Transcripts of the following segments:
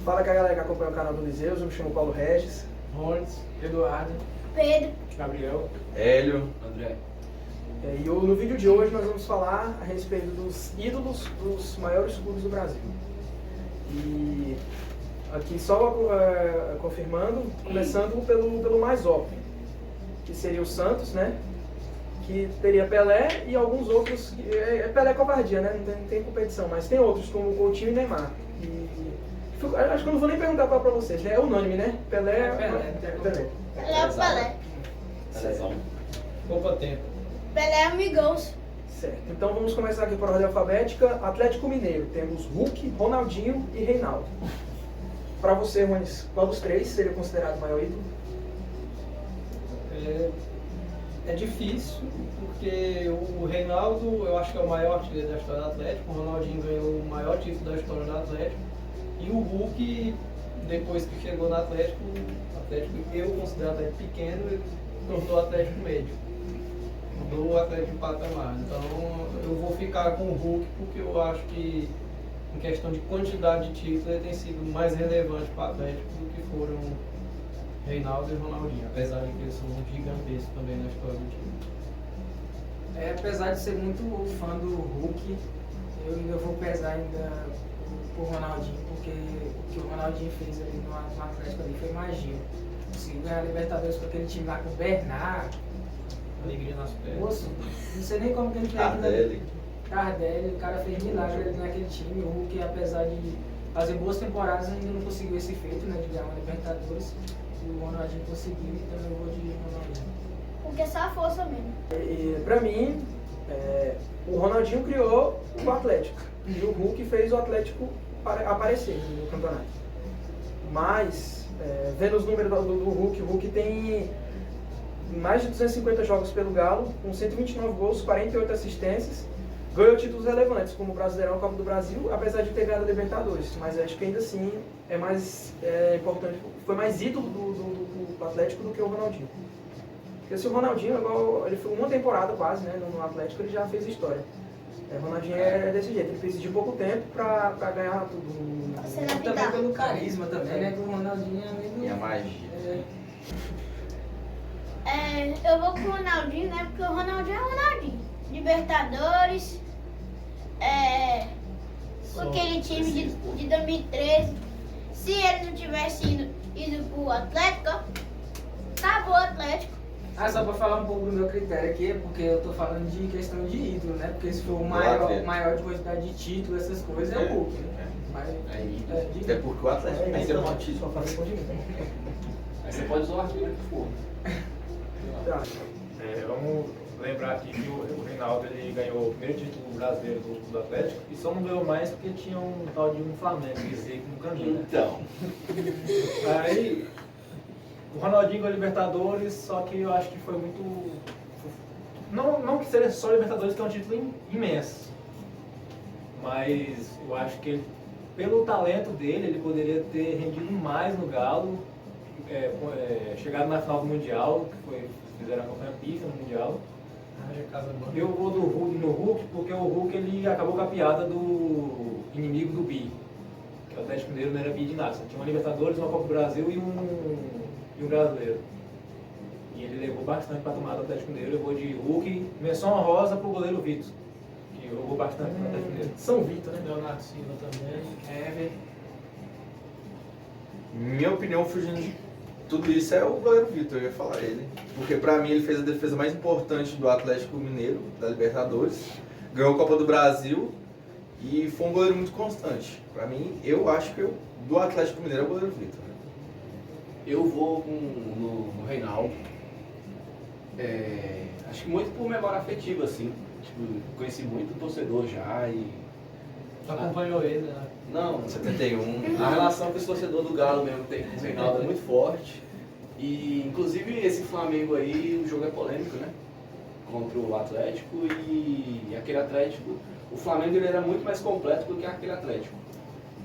Fala com a galera que acompanha o canal do Liseus, eu me chamo Paulo Regis. Rones, Eduardo, Pedro, Gabriel, Hélio, André. E no vídeo de hoje nós vamos falar a respeito dos ídolos dos maiores clubes do Brasil. E aqui só confirmando, começando pelo mais óbvio, que seria o Santos, né? Que teria Pelé e alguns outros. Pelé é covardia, né? Não tem competição, mas tem outros como Coutinho e Neymar. Acho que eu não vou nem perguntar pra vocês, né? É unânime, né? Pelé. Pelé é o Pelé. Seleção. pouco tempo. Pelé é amigos. Certo. Então vamos começar aqui por ordem alfabética. Atlético Mineiro. Temos Hulk, Ronaldinho e Reinaldo. Pra você, Rones, qual dos três seria considerado o maior ídolo? É difícil, porque o Reinaldo, eu acho que é o maior artilheiro da história do Atlético, o Ronaldinho ganhou o maior título da história do Atlético, e o Hulk, depois que chegou no Atlético, eu considero o Atlético pequeno, ele tornou o Atlético médio, mudou o Atlético de patamar. Então eu vou ficar com o Hulk, porque eu acho que, em questão de quantidade de títulos, ele tem sido mais relevante para o Atlético do que foram Reinaldo e Ronaldinho, apesar de que eles são gigantescos também na história do time. Apesar de ser muito fã do Hulk, eu ainda vou pesar ainda por Ronaldinho, porque o que o Ronaldinho fez ali no Atlético ali foi magia. Conseguiu ganhar a Libertadores com aquele time lá com o Bernard. Alegria nas pernas. Moço, não sei nem como que ele fez aquilo ali. Tardelli, o cara fez milagre ali naquele time. O Hulk, apesar de fazer boas temporadas, ainda não conseguiu esse feito, né, de ganhar uma Libertadores. E o Ronaldinho conseguiu, então eu vou de Ronaldinho. Porque é só a força mesmo. E pra mim, o Ronaldinho criou o Atlético. E o Hulk fez o Atlético aparecer no campeonato. Mas, vendo os números do Hulk, o Hulk tem mais de 250 jogos pelo Galo, com 129 gols, 48 assistências. Ganhou títulos relevantes, como o Brasileirão, a Copa do Brasil, apesar de ter ganhado a Libertadores. Mas acho que ainda assim é mais importante, foi mais ídolo do Atlético do que o Ronaldinho. Porque se o Ronaldinho, ele foi uma temporada quase, né, no Atlético, ele já fez história. O Ronaldinho é desse jeito, ele precisa de pouco tempo pra ganhar tudo. Você não Também dá. pelo carisma também, né, que o Ronaldinho é meio... e a magia. Eu vou com o Ronaldinho, né? Porque o Ronaldinho é o Ronaldinho. Libertadores, aquele time de 2013. Se ele não tivesse ido pro Atlético, acabou o Atlético. Só pra falar um pouco do meu critério aqui, é porque eu tô falando de questão de ídolo, né? Porque se for o maior de quantidade de título, essas coisas, é o Hulk, né? Mas, Até porque o Atlético Aí tem você um título. só fala por de mim. Aí você pode usar o argumento que for. Tá. Vamos lembrar aqui que o Reinaldo ele ganhou o primeiro título brasileiro do Atlético e só não ganhou mais porque tinha um tal de um Flamengo que seco no caminho, né? Então. Aí o Ronaldinho ganhou Libertadores, só que eu acho que foi muito. Não que seja só Libertadores, que é um título imenso. Mas eu acho que ele, pelo talento dele, ele poderia ter rendido mais no Galo, chegado na final do Mundial, que fizeram a campanha pífia no Mundial. Eu vou no Hulk porque o Hulk ele acabou com a piada do inimigo do Bi. Que o Atlético Mineiro não era bi de nada. Tinha uma Libertadores, uma Copa do Brasil e um brasileiro. E ele levou bastante para tomar do Atlético Mineiro. Eu vou de Hulk, menção honrosa pro goleiro Vitor, que jogou bastante no Atlético Mineiro. São Vitor, né? Leonardo Silva também. velho. Minha opinião, fugindo de tudo isso, é o goleiro Vitor, eu ia falar ele. Porque pra mim ele fez a defesa mais importante do Atlético Mineiro, da Libertadores. Ganhou a Copa do Brasil e foi um goleiro muito constante. Pra mim, eu acho que do Atlético Mineiro é o goleiro Vitor. Eu vou no Reinaldo. Acho que muito por memória afetiva, assim. Tipo, conheci muito torcedor já e... Acompanhou ele, né? Não, 71. a relação que esse torcedor do Galo mesmo tem com o Reinaldo é muito forte. E, inclusive, esse Flamengo aí, o jogo é polêmico, né? Contra o Atlético e aquele Atlético... O Flamengo ele era muito mais completo do que aquele Atlético.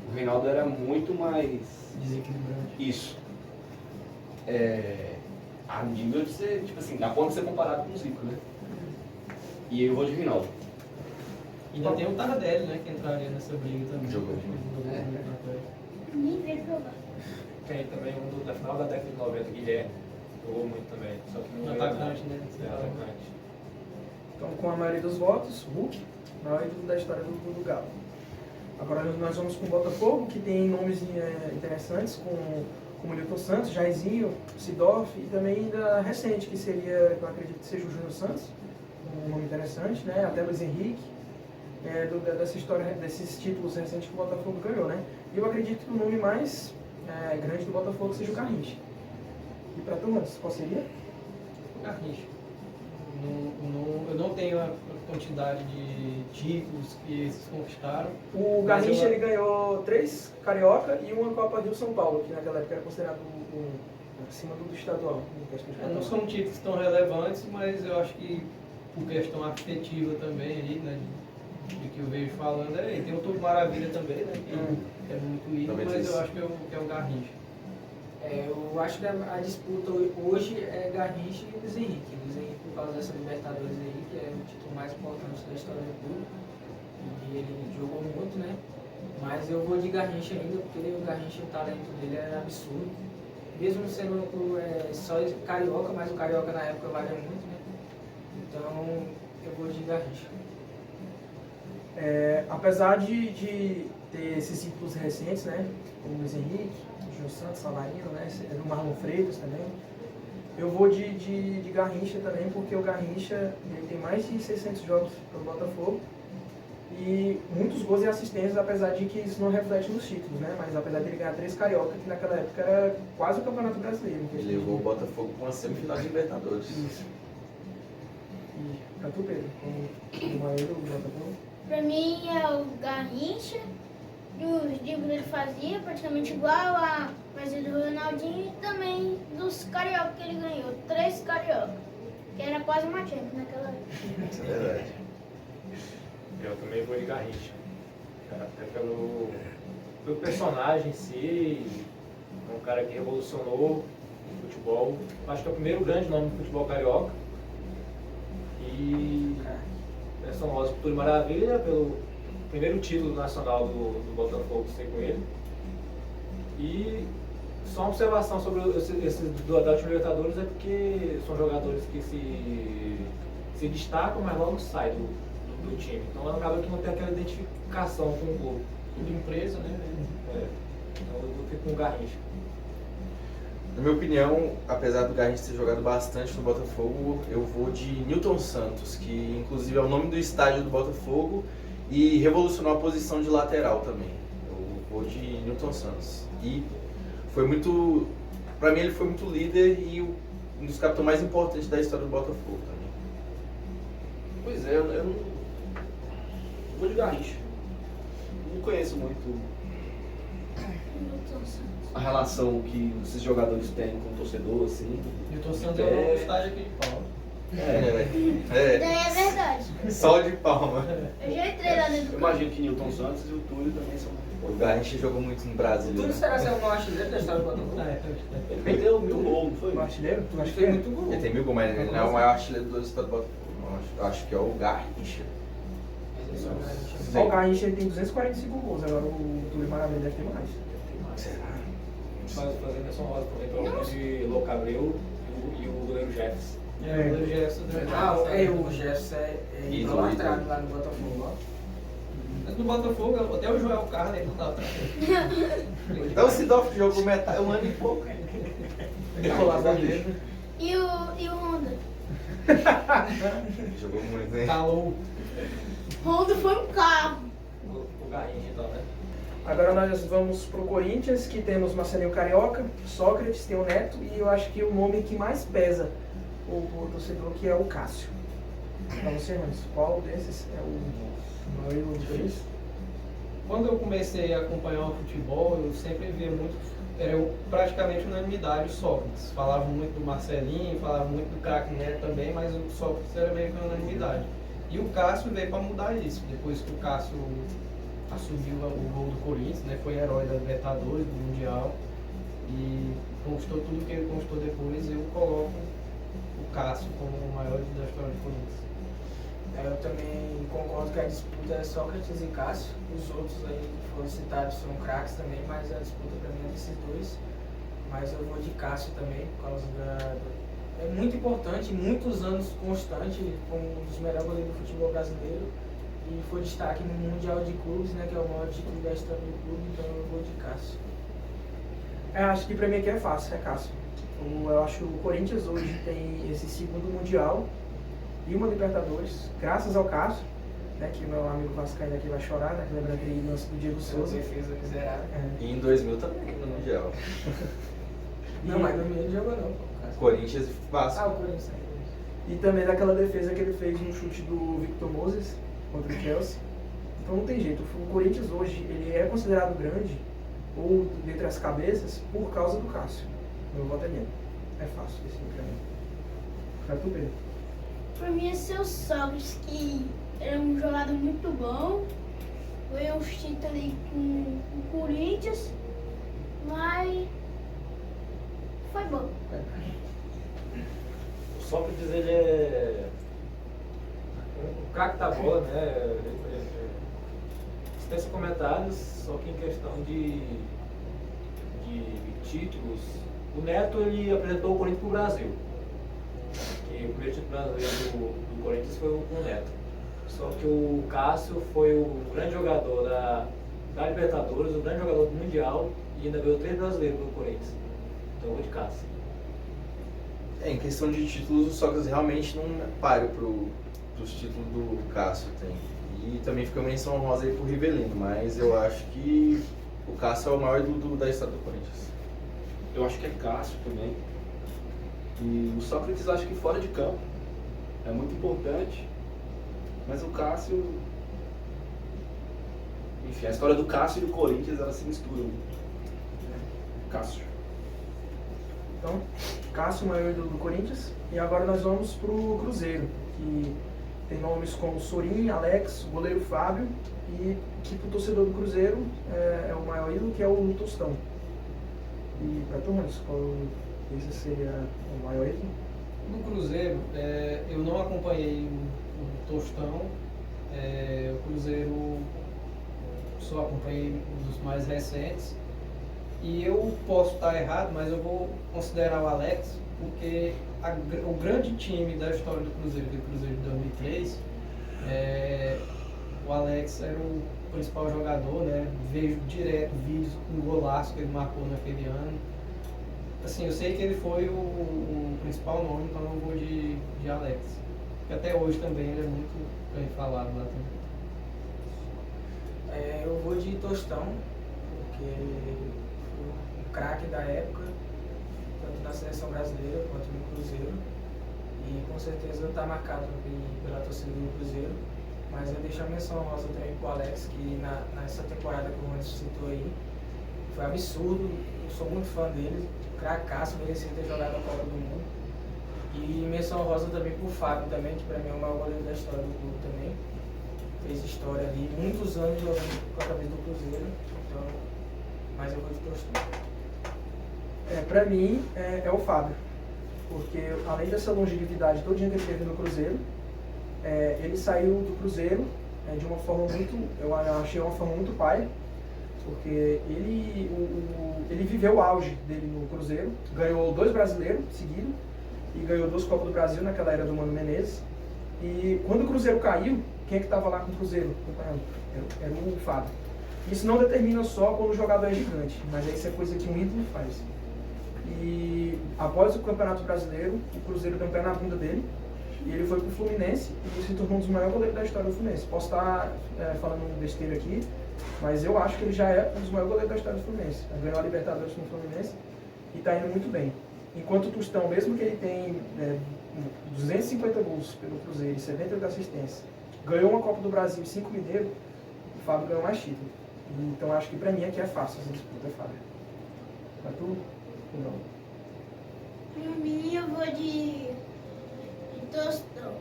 O Reinaldo era muito mais... Desequilibrante. Isso. A nível de ser, tipo assim, a ponto de ser comparado com o Zico, né? E eu vou de Reinaldo. E ainda tem o Tardelli, né, que entraria nessa briga também. Jogou. Nem vejo jogar. Tem também um da final da década de 90, Guilherme. Jogou muito também. Só que não Atacante, né? atacante. Então, com a maioria dos votos, Hulk, maior ídolo da história do Galo. Agora nós vamos com o Botafogo, que tem nomes interessantes, como Newton Santos, Jairzinho, Sidorf, e também ainda recente, que seria, eu acredito que seja o Júnior Santos, um nome interessante, né? Até Luiz Henrique, dessa história, desses títulos recentes que o Botafogo ganhou, né? E eu acredito que o nome mais grande do Botafogo seja o Garrincha. E para tu, Hans, qual seria? Garrincha. Eu não tenho a quantidade de títulos que eles conquistaram. O Garrincha ele ganhou 3 Carioca e uma Copa Rio São Paulo, que naquela época era considerado acima do estadual. Não são títulos tão relevantes, mas eu acho que por questão afetiva também ali, né? De que eu vejo falando, e tem o Tudo Maravilha também, né? Que é muito ídolo, mas eu acho que é o Garrincha. Eu acho que a disputa hoje é Garrincha e Luiz Henrique. Luiz Henrique por causa dessa Libertadores aí, que é o título mais importante da história do clube. E ele jogou muito, né? Mas eu vou de Garrincha ainda, porque o Garrincha, o talento dele é absurdo. Mesmo sendo só carioca, mas o carioca na época valia muito, né? Então eu vou de Garrincha. Apesar de ter esses títulos recentes, né? Como Luiz Henrique, Júnior Santos, Savarino, né? Do Marlon Freitas também. Eu vou de Garrincha também, porque o Garrincha ele tem mais de 600 jogos pelo Botafogo e muitos gols e assistências, apesar de que isso não reflete nos títulos, né? Mas apesar de ele ganhar 3 Carioca, que naquela época era quase o Campeonato Brasileiro. Ele levou o Botafogo para uma semifinal de Libertadores. Isso. E pra tu, Pedro, como maior do Botafogo? Pra mim é o Garrincha, e os dribles ele fazia praticamente igual a fazia do Ronaldinho, e também dos Carioca que ele ganhou, 3 Carioca, que era quase uma Champions naquela época. Isso é verdade. Eu também vou de Garrincha. Até pelo personagem em si, é um cara que revolucionou o futebol. Acho que é o primeiro grande nome do futebol carioca. E são nós por maravilha pelo primeiro título nacional do Botafogo ser com ele. E só uma observação sobre esse da Libertadores é porque são jogadores que se destacam, mas logo saem do time. Então acaba que não tem aquela identificação com o gol. Tudo empresa, né? Então eu fico com o Garrincha. Na minha opinião, apesar do Garrincha ter jogado bastante no Botafogo, eu vou de Newton Santos, que inclusive é o nome do estádio do Botafogo e revolucionou a posição de lateral também. Eu vou de Newton Santos. E foi muito, pra mim ele foi muito líder e um dos capitães mais importantes da história do Botafogo também. Pois é, eu não vou de Garrincha. Não conheço muito a relação que esses jogadores têm com o torcedor, assim. E o torcedor é o estádio aqui de Palma. Daí é verdade. Sol de palma. Eu já entrei lá dentro Eu do imagino que Newton Santos e o Túlio também são. O Garrincha jogou muito no Brasil. Tudo será ser o maior artilheiro da história do Botafogo? Ele perdeu 1000 gols, não foi? O artilheiro? Tu acha Acho que que é é? muito gol. Ele tem 1000 gols, mas ele não é o maior artilheiro do estado do Botafogo. Eu acho que é o Garrincha. Só o Garrincha ele tem 245 gols, agora o Túlio Maravilha deve ter mais. Será? Fazendo essa rosa também, provavelmente de Louco Abreu e o goleiro Jefferson. O goleiro Jefferson O Jefferson é idolatrado lá no Botafogo, ó. No Botafogo, até o Joel Carlos ele não tá atrás. Então o Sidorf jogou metade, um ano e pouco. Ele colava dele. E o Honda? Jogou muito, hein? Calou Honda foi um carro. O Garrincha, então, né? Agora nós vamos pro Corinthians, que temos Marcelinho Carioca, Sócrates, tem o Neto, e eu acho que o nome que mais pesa o torcedor, que é o Cássio. Pra você, Hans, qual desses é o maior ídolo de vocês? Quando eu comecei a acompanhar o futebol, eu sempre via muito, era praticamente unanimidade o Sócrates. Falavam muito do Marcelinho, falavam muito do craque Neto também, mas o Sócrates era meio que unanimidade. E o Cássio veio para mudar isso. Depois que o Cássio assumiu o gol do Corinthians, né, foi herói da Libertadores, do Mundial, e conquistou tudo que ele conquistou depois, eu coloco o Cássio como o maior da história do Corinthians. Eu também concordo que a disputa é Sócrates e Cássio. Os outros aí que foram citados são craques também, mas a disputa para mim é desses dois. Mas eu vou de Cássio também, por causa é muito importante, muitos anos constante, como um dos melhores goleiros do futebol brasileiro. E foi destaque no Mundial de Clubes, né, que é o maior título da história do clube, então eu vou de Cássio. Acho que pra mim aqui é fácil, é Cássio. Eu acho que o Corinthians hoje tem esse segundo Mundial e uma Libertadores, graças ao Cássio, né, que o meu amigo Vascaíno aqui vai chorar, né, lembrando aquele lance do Diego Souza. Defesa miserável. E em 2000 também, no Mundial. Não, mas no meio ele jogou não. Corinthians e Vasco. Ah, o Corinthians. E também daquela defesa que ele fez no chute do Victor Moses contra o Chelsea. Então não tem jeito, o Corinthians hoje ele é considerado grande, ou dentre as cabeças, por causa do Cássio. Meu voto é nele. É fácil esse pra mim. Pra tu, Pedro. Pra mim é seu Sócrates, que era um jogador muito bom. Ganhou uns títulos ali com o Corinthians, mas foi bom. O Sócrates, ele é o craque da bola, né? Dispensa comentários, só que em questão de títulos, o Neto ele apresentou o Corinthians para o Brasil. E o primeiro título brasileiro do Corinthians foi com o Neto. Só que o Cássio foi o grande jogador da Libertadores, o grande jogador do Mundial e ainda ganhou 3 brasileiros do Corinthians. Então eu vou de Cássio. Em questão de títulos, o Sócrates realmente não é páreo pros títulos do Cássio tem. E também fica menção honrosa aí pro Rivelino, mas eu acho que o Cássio é o maior da história do Corinthians. Eu acho que é Cássio também. E o Sócrates acho que fora de campo é muito importante, mas o Cássio... Enfim, a história do Cássio e do Corinthians, elas se misturam. Cássio. Então, Cássio, maior ídolo do Corinthians. E agora nós vamos pro Cruzeiro, que tem nomes como Sorin, Alex, o goleiro Fábio, e que pro torcedor do Cruzeiro é o maior ídolo, que é o Tostão. E pra tu, Manos, qual esse seria o maior ídolo? No Cruzeiro, eu não acompanhei o Tostão. O Cruzeiro só acompanhei um dos mais recentes. E eu posso estar errado, mas eu vou considerar o Alex, porque o grande time da história do Cruzeiro, que é o Cruzeiro de 2003, o Alex era o principal jogador, né? Vejo direto vídeos com golaço que ele marcou naquele ano. Assim, eu sei que ele foi o principal nome, então eu vou de Alex. E até hoje também ele é muito bem falado lá também. Eu vou de Tostão, porque foi um craque da época, tanto na seleção brasileira quanto no Cruzeiro. E com certeza está marcado pela torcida do Cruzeiro. Mas eu deixo a menção rosa também pro Alex, que nessa temporada que o Anderson citou aí, foi absurdo. Eu sou muito fã dele, cracaço, merecia ter jogado a Copa do Mundo. E menção rosa também pro Fábio também, que pra mim é o maior goleiro da história do clube também. Fez história ali, muitos anos jogando com a camisa do Cruzeiro, então, mas eu vou de Tostão. Pra mim é o Fábio, porque além dessa longevidade todinha que ele teve no Cruzeiro, ele saiu do Cruzeiro de uma forma muito, eu achei uma forma muito paia, porque ele viveu o auge dele no Cruzeiro, ganhou 2 brasileiros seguidos e ganhou 2 Copas do Brasil naquela era do Mano Menezes. E quando o Cruzeiro caiu, quem é que estava lá com o Cruzeiro acompanhando? Era o Fábio. Isso não determina só quando o jogador é gigante, mas isso é coisa que um ídolo faz. E após o Campeonato Brasileiro, o Cruzeiro deu um pé na bunda dele e ele foi pro Fluminense e se tornou um dos maiores goleiros da história do Fluminense. Posso estar falando besteira aqui, mas eu acho que ele já é um dos maiores goleiros da história do Fluminense. Ele ganhou a Libertadores no Fluminense e está indo muito bem. Enquanto o Tostão, mesmo que ele tem 250 gols pelo Cruzeiro e 78 assistências, ganhou uma Copa do Brasil e 5 Mineiros, o Fábio ganhou mais título. Então acho que pra mim aqui é fácil essa disputa, Fábio. Pra tu? Não. Pra mim eu vou de Tostão.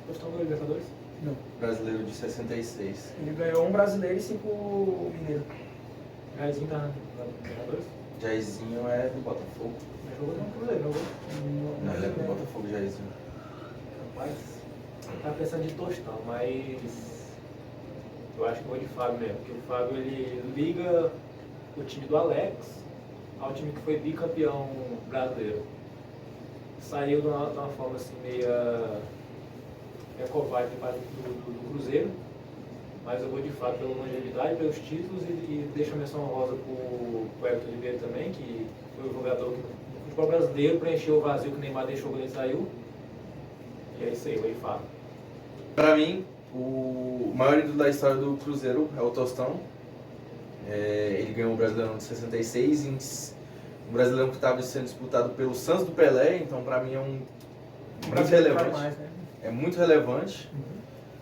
Tostão ganhou Libertadores? Não. Brasileiro de 66. Ele ganhou 1 brasileiro e 5 mineiros. Jairzinho tá na Libertadores? Jairzinho é do Botafogo. Mas jogou no Cruzeiro, jogou? Não, ele é do Botafogo, Jairzinho. Rapaz. Tava pensando de Tostão, mas eu acho que vou de Fábio mesmo, porque o Fábio ele liga o time do Alex ao time que foi bicampeão brasileiro. Saiu de uma forma assim meia covarde do Cruzeiro, mas eu vou de Fábio pela longevidade, pelos títulos e deixo a menção honrosa pro Everton Ribeiro também, que foi o jogador que no futebol brasileiro preencheu o vazio que o Neymar deixou quando ele saiu. E é isso aí, eu vou de Fábio. Pra mim, o maior ídolo da história do Cruzeiro é o Tostão. Ele ganhou o Brasileirão de 66, um Brasileirão que estava sendo disputado pelo Santos do Pelé, então pra mim é muito relevante. Mais, né? É muito relevante,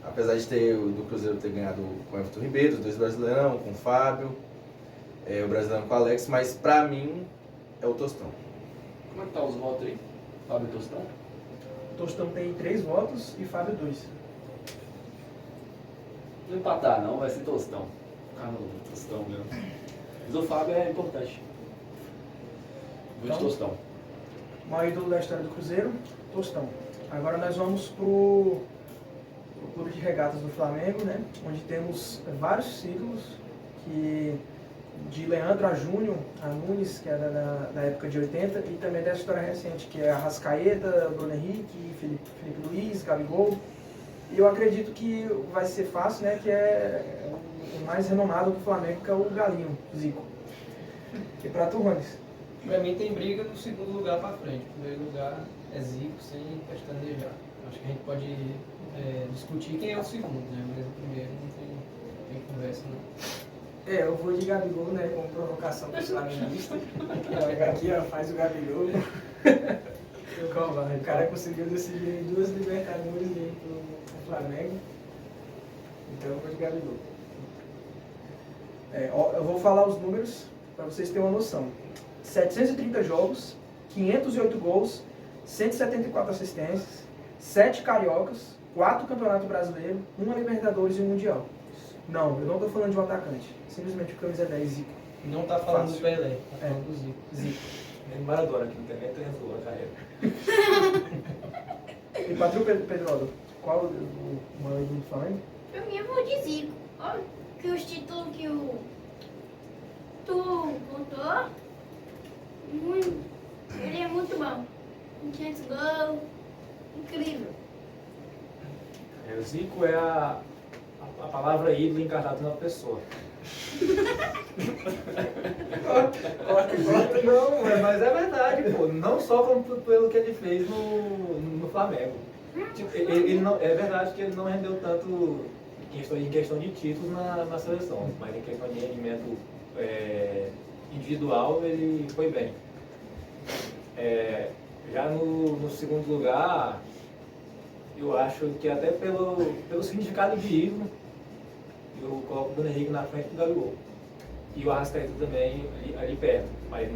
apesar de do Cruzeiro ter ganhado com o Everton Ribeiro, os 2 Brasileirão, com o Fábio, o Brasileirão com o Alex, mas pra mim é o Tostão. Como é que tá os votos aí? Fábio e Tostão? Tostão tem 3 votos e Fábio 2. Não empatar não, vai ser Tostão. Ficar no Tostão mesmo. Mas o Fábio é importante. Vou de Então? Tostão. O maior ídolo da história do Cruzeiro, Tostão. Agora nós vamos pro Clube de Regatas do Flamengo, né? Onde temos vários ídolos de Leandro a Júnior, a Nunes, que era da época de 80, e também dessa história recente, que é Arrascaeta, Bruno Henrique, Felipe Luiz, Gabigol. E eu acredito que vai ser fácil, né? Que é o mais renomado do Flamengo, que é o Galinho, Zico. E pra tu, Rones? Pra mim tem briga do segundo lugar pra frente. O primeiro lugar é Zico, sem pestanejar. Acho que a gente pode discutir quem é o segundo, né? Mas o primeiro não tem conversa, não. Eu vou de Gabigol, né? Como provocação para os flamenguistas. Aqui, ó, faz o Gabigol. O cara conseguiu decidir 2 Libertadores pro Flamengo. Então eu vou de Gabigol. Eu vou falar os números para vocês terem uma noção. 730 jogos, 508 gols, 174 assistências, 7 cariocas, 4 campeonatos brasileiros, 1 Libertadores e 1 Mundial. Não, eu não estou falando de um atacante. Simplesmente o camisa 10, Zico. Não tá falando Fácil. do Pelé, tá falando do Zico. Zico. Nem Maradona, que não tem nem 3 gols na carreira. E para tu, Pedro, qual o maior ídolo do Flamengo? Pra mim eu vou de Zico. Olha que os títulos que tu contou, ele é muito bom. 500 gols, incrível. O Zico é a palavra ídolo encarnada numa pessoa. Não, mas é verdade, pô. Não só pelo que ele fez no Flamengo. Tipo, ele não, é verdade que ele não rendeu tanto em questão de títulos na seleção, mas em questão de rendimento individual ele foi bem. Já no segundo lugar, eu acho que até pelo significado de ídolo, eu coloco o Bruno Henrique na frente do Gabigol. E o Arrascaeta também ali perto. Mas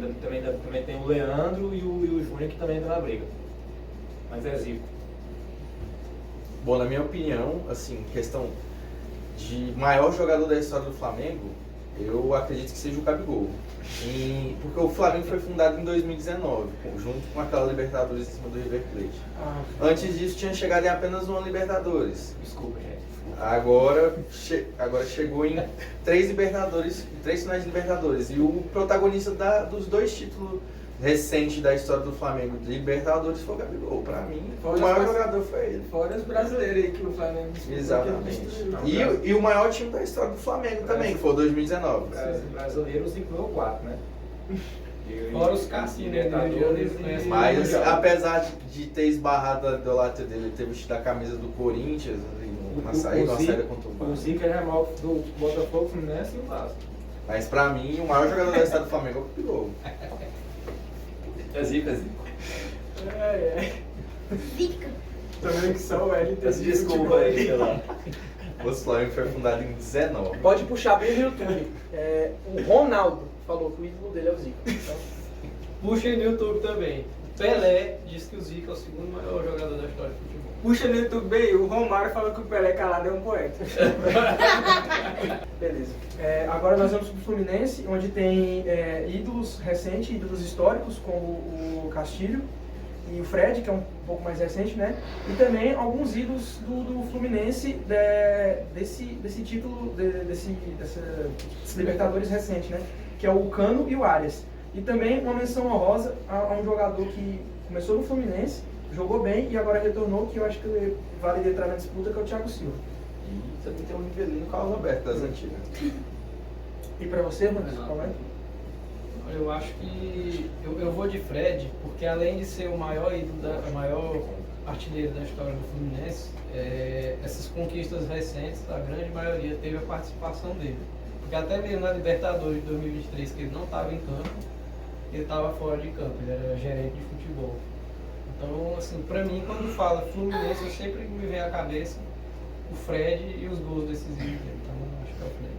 também tem o Leandro e o Júnior que também entra na briga. Mas é Zico. Bom, na minha opinião, assim, questão de maior jogador da história do Flamengo, eu acredito que seja o Gabigol. Porque o Flamengo foi fundado em 2019, junto com aquela Libertadores em cima do River Plate. Antes disso tinha chegado em apenas uma Libertadores. Desculpa, gente. Agora chegou em 3 Libertadores, 3 finais de Libertadores. E o protagonista dos 2 títulos recentes da história do Flamengo de Libertadores foi o Gabigol. Pra mim, o maior jogador foi ele. Fora os brasileiros aí que o Flamengo disputou. Exatamente. E o maior time da história do Flamengo também, que foi o 2019. Brasileiro ciclou 4, né? Fora os cassinos, né? Mas apesar de ter esbarrado a idolatria dele, ter vestido a camisa do Corinthians, uma saída contra o Vasco. O Zico é mal do Botafogo, Fluminense e o Vasco. Mas pra mim, o maior jogador da história do Flamengo é o Gabigol. É Zico, é Zico. Zica. Também que só o L Peço desculpa aí, pela... O Flamengo foi fundado em 19. Pode puxar bem no YouTube. O Ronaldo falou que o ídolo dele é o Zico. Então, Puxa aí no YouTube também. Pelé diz que o Zico é o segundo maior jogador da história do futebol. Puxa no YouTube bem, o Romário falou que o Pelé calado é um poeta. beleza. Agora nós vamos para o Fluminense, onde tem ídolos recentes, ídolos históricos, como o Castilho, e o Fred, que é um pouco mais recente, né? E também alguns ídolos do Fluminense desse título, desse Libertadores recente, né? Que é o Cano e o Arias. E também uma menção honrosa a um jogador que começou no Fluminense, jogou bem e agora retornou, que eu acho que vale entrar na disputa, que é o Thiago Silva. E também tem um Rivelino com a Roberto das antigas. E pra você, Matheus, qual é? Eu acho que eu vou de Fred, porque além de ser o maior maior artilheiro da história do Fluminense, essas conquistas recentes, a grande maioria teve a participação dele. Porque até mesmo na Libertadores de 2023, que ele não estava em campo, ele estava fora de campo, ele era gerente de futebol. Então, assim, pra mim, quando fala Fluminense, eu sempre me vem à cabeça o Fred e os gols decisivos dele. Então, acho que é o Fred.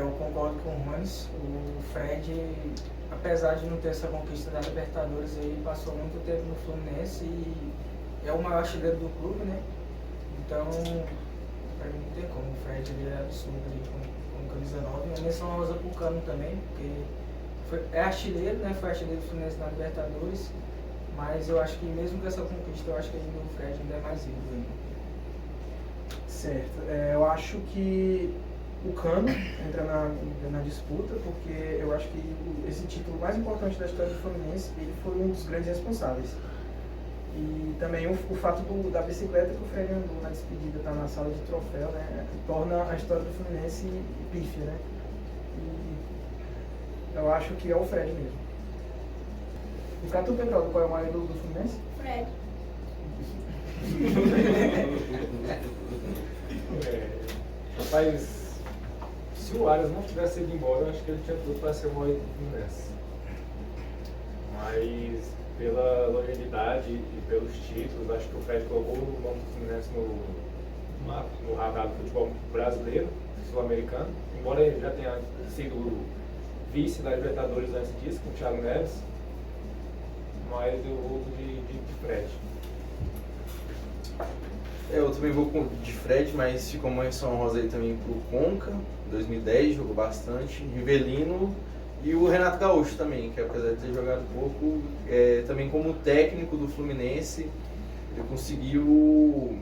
Eu concordo com o Manes. O Fred, apesar de não ter essa conquista da Libertadores, ele passou muito tempo no Fluminense e é o maior artilheiro do clube, né? Então, pra mim não tem como. O Fred ele é absurdo ali com camisa 9. Uma menção honrosa pro Cano também, porque é artilheiro, né? Foi artilheiro do Fluminense na Libertadores. Mas eu acho que mesmo com essa conquista, eu acho que ainda o Fred ainda é mais ídolo ainda. Certo. Eu acho que o Cano entra na disputa, porque eu acho que esse título mais importante da história do Fluminense, ele foi um dos grandes responsáveis. E também o fato da bicicleta que o Fred andou na despedida, tá na sala de troféu, né, torna a história do Fluminense pífia, né? E eu acho que é o Fred mesmo. E pra tu, Pedro, qual é o maior ídolo do Fluminense? Fred. Rapaz, se o Arias não tivesse ido embora, eu acho que ele tinha tudo para ser o maior do Fluminense. Mas pela longevidade e pelos títulos, acho que o Fred colocou o nome do Fluminense no radar do futebol brasileiro, sul-americano. Embora ele já tenha sido vice da Libertadores antes disso, com o Thiago Neves. Mas eu vou de Fred. Eu também vou de Fred, mas ficou uma menção honrosa aí também pro Conca, 2010, jogou bastante, Rivelino e o Renato Gaúcho também, que apesar de ter jogado pouco, também como técnico do Fluminense, ele conseguiu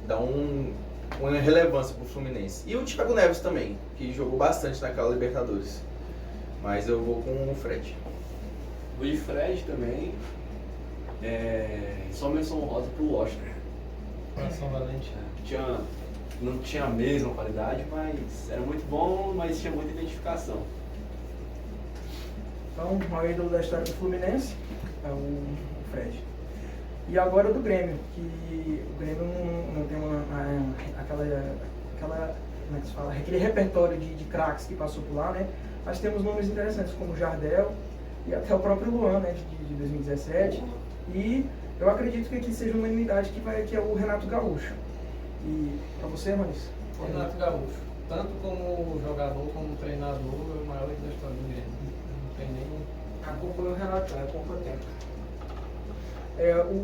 dar uma relevância pro Fluminense. E o Thiago Neves também, que jogou bastante naquela Libertadores. Mas eu vou com o Fred. Vou de Fred também. Só menção honrosa pro Washington. Coração valente. Não tinha a mesma qualidade, mas era muito bom, mas tinha muita identificação. Então, o maior ídolo da história do Fluminense é o Fred. E agora o do Grêmio, que o Grêmio não tem como é que se fala? Aquele repertório de craques que passou por lá, né? Mas temos nomes interessantes como o Jardel e até o próprio Luan, né, de 2017. E eu acredito que aqui seja uma unanimidade que é o Renato Gaúcho. E pra você, Manis? O Renato Gaúcho, tanto como jogador como treinador, é o maior da história do Grêmio. Não tem nem... Acompanho o Renato, é pouco tempo.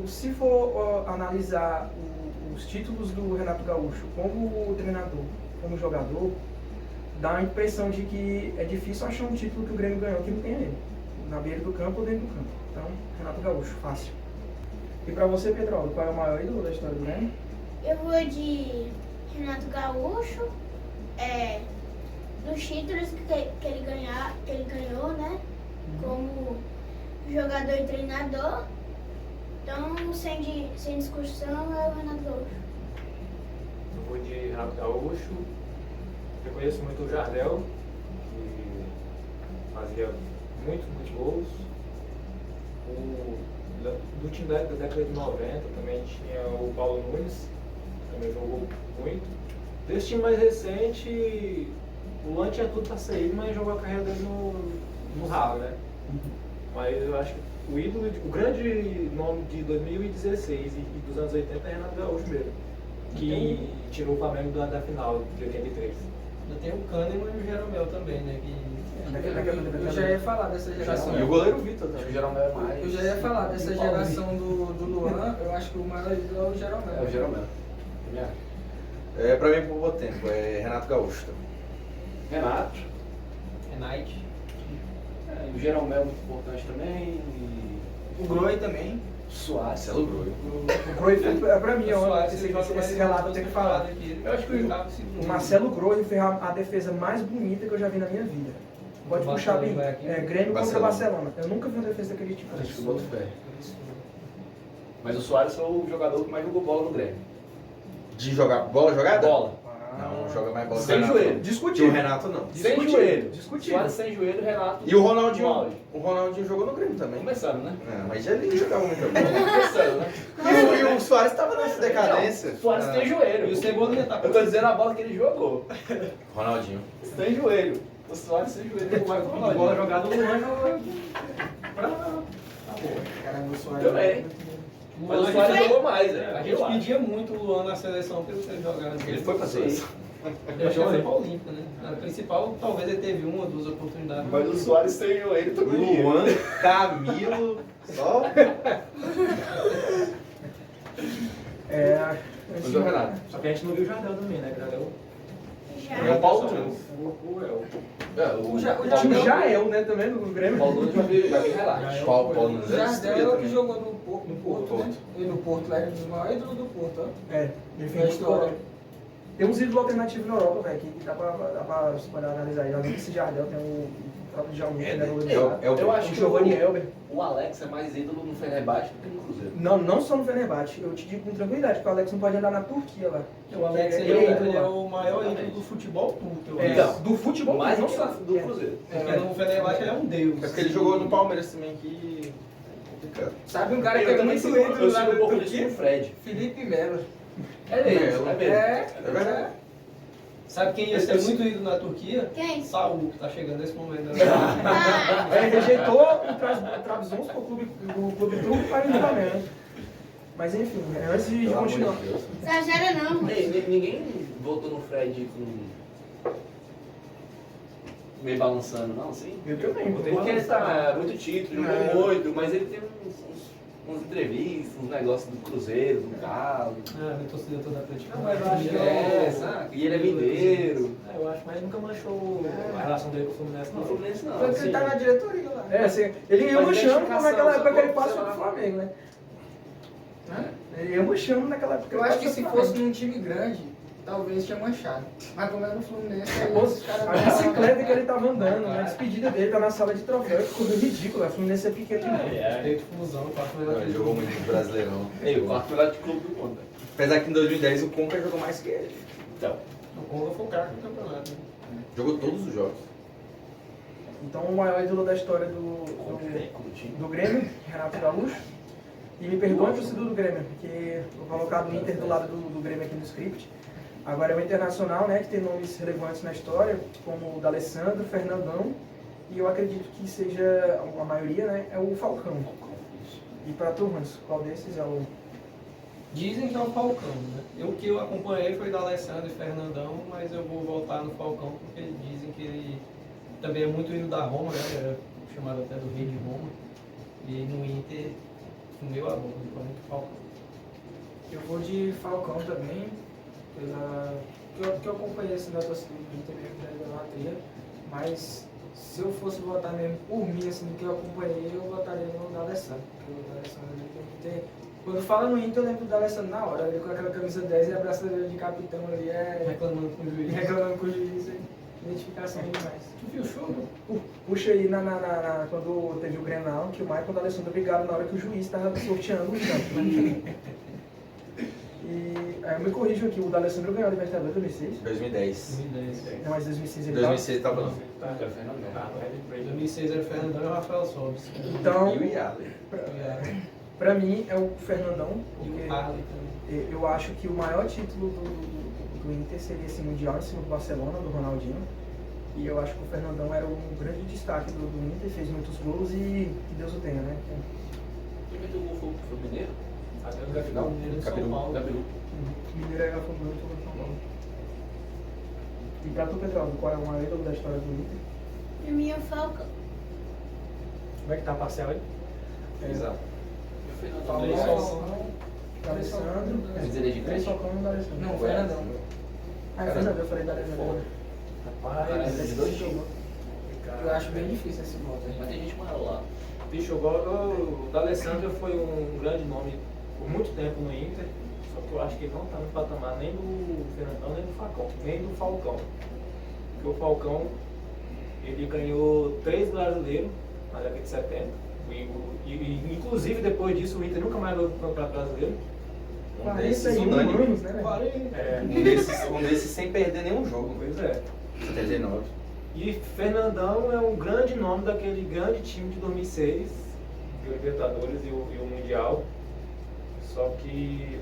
Se for analisar os títulos do Renato Gaúcho como treinador, como jogador, dá a impressão de que é difícil achar um título que o Grêmio ganhou que não tenha ele. Na beira do campo ou dentro do campo. Então, Renato Gaúcho, fácil. E pra você, Pedro, qual é o maior ídolo da história do Grêmio? Eu vou de Renato Gaúcho, dos títulos que ele ganhou, né? Como jogador e treinador. Então, sem discussão, é o Renato Gaúcho. Eu vou de Renato Gaúcho. Eu conheço muito o Jardel, que fazia muitos gols. Do time da década de 90 também tinha o Paulo Nunes, também jogou muito. Desse time mais recente, o Luan tinha tudo para sair, mas jogou a carreira dele no ralo, né? Mas eu acho que o grande nome de 2016 e dos anos 80 é Renato Gaúcho mesmo, que tirou o Flamengo da final de 83. Ainda tem o Kahneman e o Jeromel também, né? Eu já ia falar dessa geração. E o goleiro Vitor também. O Jeromel é mais. Eu já ia falar dessa geração do Luan, eu acho que o maior ídolo é o Jeromel. É o Jeromel. Também acho. Pra mim, por bom tempo, é Renato Gaúcho também. Renato. Night. O Jeromel é muito importante também. E O Groi também. Suárez. Marcelo Groi. O Groi, pra mim, O ó, Suárez, esse ele joga mais relato eu tenho que falar. aqui. Eu acho que O Marcelo Groi fez a defesa mais bonita que eu já vi na minha vida. Pode O puxar bem. Barcelona vai aqui. Grêmio contra Barcelona. Barcelona. Eu nunca vi uma defesa daquele tipo. Acho que eu boto fé. Mas o Suárez foi o jogador que mais jogou bola no Grêmio. De jogar bola jogada? Bola. Não joga mais bola. Sem que o Renato. joelho. Que o Discutível. Renato não. Sem joelho. Discutível. Suárez sem joelho, Renato. E o no Ronaldinho, auge. o Ronaldinho jogou no Grêmio também. Começando, né? Mas ele jogava muito bem. Começando, né? E o Suárez estava nessa decadência. Não, Suárez tem joelho. E o Cebolinha tá Eu tô dizendo a bola que ele jogou. Ronaldinho. Sem joelho. O Suárez sem joelho jogou mais que o bola Ronaldinho. jogada no Luan. Caramba, o Suárez. Também. Mas o A Suárez gente- jogou mais, A né? gente pedia muito o Luan na seleção pelo que ele jogava. Ele foi pra seleção. Ele acho que ele foi pra Olímpica, né? A principal, talvez ele teve uma ou duas oportunidades. Mas o Suárez sem joelho também. Luan, Camilo, só. Mas o Renato. Só que a gente não viu o Jardel também, né? Jardel. É o Paulo Nunes. O Tinha o Jael, né, também, no Grêmio. Paulo Nunes já veio relax. Paulo Nunes O é Jardel é o que jogou no Porto, né? Porto. E no Porto, lá, ele é um dos maiores ídolos do Porto, ó. É, ele Foi a fez história. muito. Tem uns ídolos alternativos na Europa, velho, que dá pra você poder analisar aí. Além desse Jardel, tem o próprio Djalmin, que era o Eu acho o que Giovanni Elber. o Alex é mais ídolo no Fenerbahçe do que no Cruzeiro. Não só no Fenerbahçe, eu te digo com tranquilidade, porque o Alex não pode andar na Turquia lá. O Alex Ele ele, é ídolo ele é lá. o maior ídolo do futebol turco, eu É, acho. do futebol, Mais não do que só. do Cruzeiro. Porque no Fenerbahçe ele é um deus. É porque ele jogou no Palmeiras também, que complicado. Sabe um cara que Eu é também muito sigo, ídolo eu lá sigo um do pouco disso no Turquia? Fred. Felipe Melo. É mesmo, é mesmo. É verdade. Sabe quem ia ser muito ídolo na Turquia? Quem? Saúl, que tá chegando nesse momento. Né? Ah, Ele rejeitou o Trabzonspor, o clube turco, para o Flamengo. Mas enfim, antes de Pelo amor de continuar. Deus. exagera não. Ninguém votou no Fred com. meio balançando, não, assim? Eu também. Porque ele tá muito título, jogou É. muito, mas ele tem umas entrevistas, uns negócios do Cruzeiro, do Galo. Ah, minha torcida toda atlética. Não, mas eu acho que É, sabe? E ele é mineiro. Eu acho, mas nunca manchou a relação dele com o Fluminense, No não. Fluminense não. Tanto que ele tá na diretoria lá. É, assim, ele ia Mas murchando identificação, naquela época que ele sacou? passou pro Flamengo, né? Ele ia murchando naquela época que Eu ele acho que passou se pro fosse Flamengo. num time grande, talvez tinha manchado. Mas como é no Fluminense, aí Pô, os caras. A bicicleta que ele tava andando, na despedida dele, tá na sala de troféu, ficou ridículo. A Fluminense é pequeno demais. Feito fusão, quarto melhor Ele jogou muito no Brasileirão. Ei, o quarto melhor de clube do mundo. velho. Apesar que em 2010 o Conca jogou mais que ele. Então, O Conga foi o cara do campeonato. Né? Jogou todos os jogos. Então o maior ídolo da história o técnico do time. do Grêmio, Renato Gaúcho. E me perdoe o torcedor do Grêmio, porque eu vou colocar o Inter do lado do Grêmio aqui no script. Agora é o Internacional, né, que tem nomes relevantes na história, como o D'Alessandro, Fernandão, e eu acredito que seja, a maioria, né, é o Falcão. E para turmas, qual desses é o... Dizem que é o Falcão, né? O que eu acompanhei foi da Alessandro e Fernandão, mas eu vou voltar no Falcão porque dizem que ele também é muito ídolo da Roma, né? Era chamado até do rei de Roma. E no Inter, comeu a boca, ficou muito Falcão. Eu vou de Falcão também, que eu acompanhei assim da torcida do Inter mesmo da idolatria, mas se eu fosse votar mesmo por mim, assim, do que eu acompanhei, eu votaria no D'Alessandro, porque o D'Alessandro ele tem que ter... Quando fala no Inter, eu lembro do D'Alessandro na hora, ele com aquela camisa 10 e a braçadeira de capitão ali, Reclamando com o juiz. reclamando com o juiz, identificação demais. Tu viu o show? Puxa aí quando teve o Grenal, que o Maicon e o D'Alessandro brigaram na hora que o juiz estava sorteando o campo, né? E aí eu me corrijo aqui, o D'Alessandro ganhou a Libertadores em 2006. 2010. 2010. Não, mas 2006 ele 2006 tava não. Era Fernandão. 2006 era o Fernandão e o Rafael Sobis. Então, E o Yali. pra mim é o Fernandão, E porque o Harley também. eu acho que o maior título do Inter seria esse Mundial em cima do Barcelona, do Ronaldinho. E eu acho que o Fernandão era um grande destaque do Inter, fez muitos gols e que Deus o tenha, né? Quem meteu o gol foi o Mineiro? Até o Gabriel Mineiro de São Gabiru. Paulo. Gabiru. O Mineiro era fundador do São Paulo. E pra tu, Petraldo, qual é o maior ídolo da história do Inter? Pra mim é o Falcão. Como é que tá a parcial aí? Exato. E o Fernandão. Paulo Três Falcão, D'Alessandro, Quer dizer, ele de três três? Falcão e D'Alessandro. Não, Fernandão. Ah, é Fernandão, eu falei D'Alessandro. Caralho, de dois times. Eu acho bem difícil esse voto aí. Mas tem gente maior lá. Bicho, o D'Alessandro foi um grande nome por muito tempo no Inter, só que eu acho que ele não está no patamar nem do Fernandão, nem do Falcão. Porque o Falcão, ele ganhou 3 brasileiros na década de 70, e inclusive depois disso o Inter nunca mais ganhou o Campeonato Brasileiro. Um desses 41 unânime. anos, né? Um desses sem perder nenhum jogo. Pois é. 79. E Fernandão é um grande nome daquele grande time de 2006, do Libertadores e o Mundial. Só que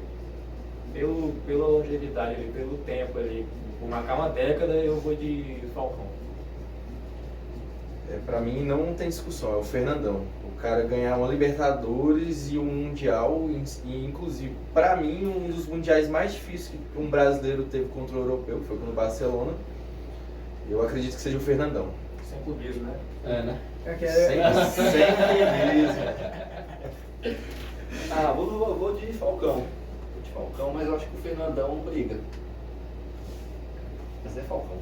pela longevidade, ali, pelo tempo, ali, por marcar uma década, eu vou de Falcão. Pra mim não tem discussão, é o Fernandão. O cara ganhar uma Libertadores e um Mundial, e inclusive, pra mim, um dos mundiais mais difíceis que um brasileiro teve contra o europeu, que foi no Barcelona. Eu acredito que seja o Fernandão. Sem clubismo, né? É, né? Sem clubismo. Ah, vou de Falcão. Vou de Falcão, mas eu acho que o Fernandão briga. Mas é Falcão.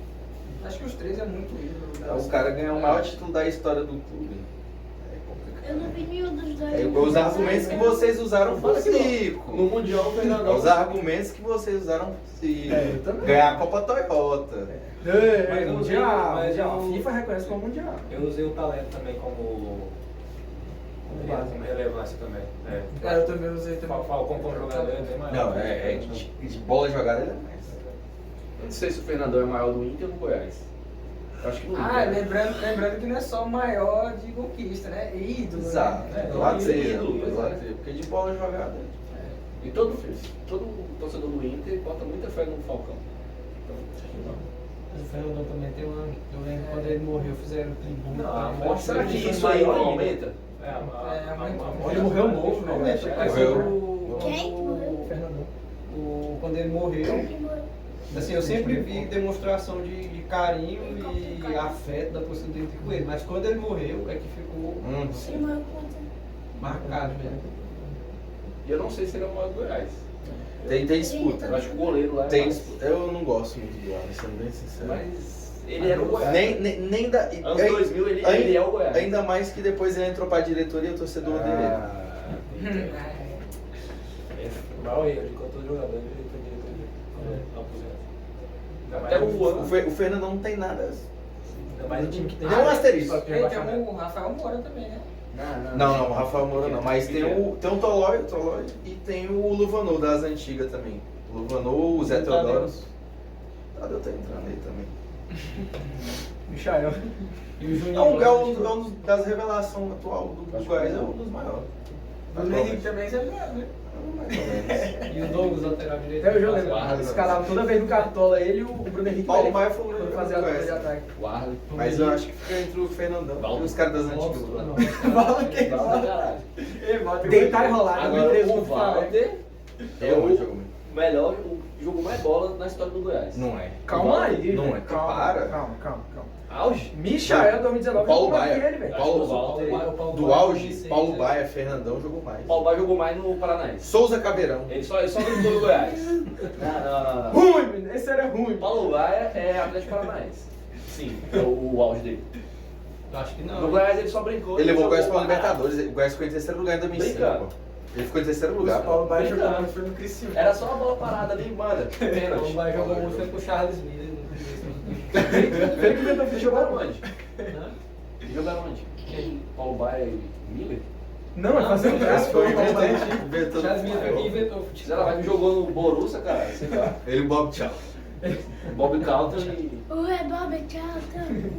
Acho que os 3 é muito ídolo. O cara ganhar o maior título da história do clube. É complicado. Eu não vi nenhum dos dois. É os argumentos que vocês usaram pro Zico. No Mundial, o Fernandão. Os argumentos que vocês usaram pro Zico. Eu também. Ganhar a Copa Toyota. Mas eu mundial, usei- mas mundial. eu- A FIFA reconhece como mundial. Eu usei o talento também como relevância também. Eu também usei também. Falcão como jogador é bem maior. Não, de bola jogada ele é mais. Eu não sei se o Fernandão é maior do Inter ou do Goiás. Eu acho que no Inter. Lembrando que não é só o maior de conquista, né? É ídolo. Exato. Né? Pode ser, ídolo, pode ser. Porque de bola jogada. E todo torcedor do Inter bota muita fé no Falcão. O Fernandão também tem uma. Eu lembro quando ele morreu, fizeram tributo. Não, a Tem morte Será que dele isso aí maior não ainda. aumenta? Ele morreu novo, Não, né? Quem que morreu? Fernandão. Quando ele morreu, Quem morreu? assim, eu sempre vi demonstração de carinho e afeto da torcida do Inter com ele, mas quando ele morreu é que ficou Ele morreu quanto? marcado mesmo. E eu não sei se ele é o maior do Goiás. Tem disputa. Eu acho que o goleiro lá é Tem mais. disputa. Eu não gosto muito do Alan, sendo bem sincero. Mas ele era o Goiás. Nem da. Anos 2000 ele é o Goiás. Ainda mais que depois ele entrou pra diretoria e o torcedor dele. É o maior erro de todo jogador ele foi diretoria. Aposenta. Até o ano. O Fernando não tem nada. Ainda mais um time que tem. Tem um asterisco. Só que Tem rebaixamento. o Rafael Moura também, né? Não, o Rafael Moura não. Mas tem o Tolói e tem o Luvanor das antigas também. O Luvanor, o Zé Teodoro. Tadeu tá entrando aí também. Michael. E o É Juninho. um das revelações atual do Goiás, é um dos maiores. O Bruno Henrique também é zero, né? Mais ou menos. E o Douglas, lateral direito. Até o jogo, Guarda. escalava toda vez no Cartola ele e o Bruno Henrique. Paulo Pereira, Maia foi o quando único fazia a que dupla de conhece. ataque. O Arley. Mas eu acho que fica entre o Fernandão e os caras das antigas. Fala que Caralho. Deitar e rolar. Agora preso o no Flamengo. Walter É o jogo. melhor, jogou mais bola na história do Goiás. Não é. Calma aí, Não velho. é. Calma, Para. calma. Auge? Michael 2019 Paulo jogou mais que Baia. ele, velho. Paulo, Paulo do Baia, auge, 2006, Paulo né? Baia, Fernandão jogou mais. O Paulo Baia jogou mais no Paranaense. Souza Caveirão. Ele só gritou no Goiás. Não. Ruim, menino. Esse era ruim. O Paulo Baia é Atlético Paranaense. Sim, é o auge dele. Eu acho que No não. Goiás ele só brincou. Ele levou o Goiás jogou para a Libertadores. O Goiás ficou em terceiro lugar em 2005. Brincando. Pô. Ele ficou em terceiro O lugar. Paulo Baia Brincando. jogou muito, foi no Criciúma. Era só uma bola parada ali, manda. O Pênalti. Vai jogou muito foi com o Charles Miller no começo. Felipe inventou Eles futebol. jogaram onde? Eles jogaram onde? Quem? Paulo Baia e Miller? Não, é fazer um Esse braço. foi o Paulo Baia. inventor Charles Miller foi quem do inventou o Sei futebol. lá, vai que jogou no Borussia, cara. Sei lá. Ele e o Bob Tchau. Bob Calton e... Ué, Bob, tchau,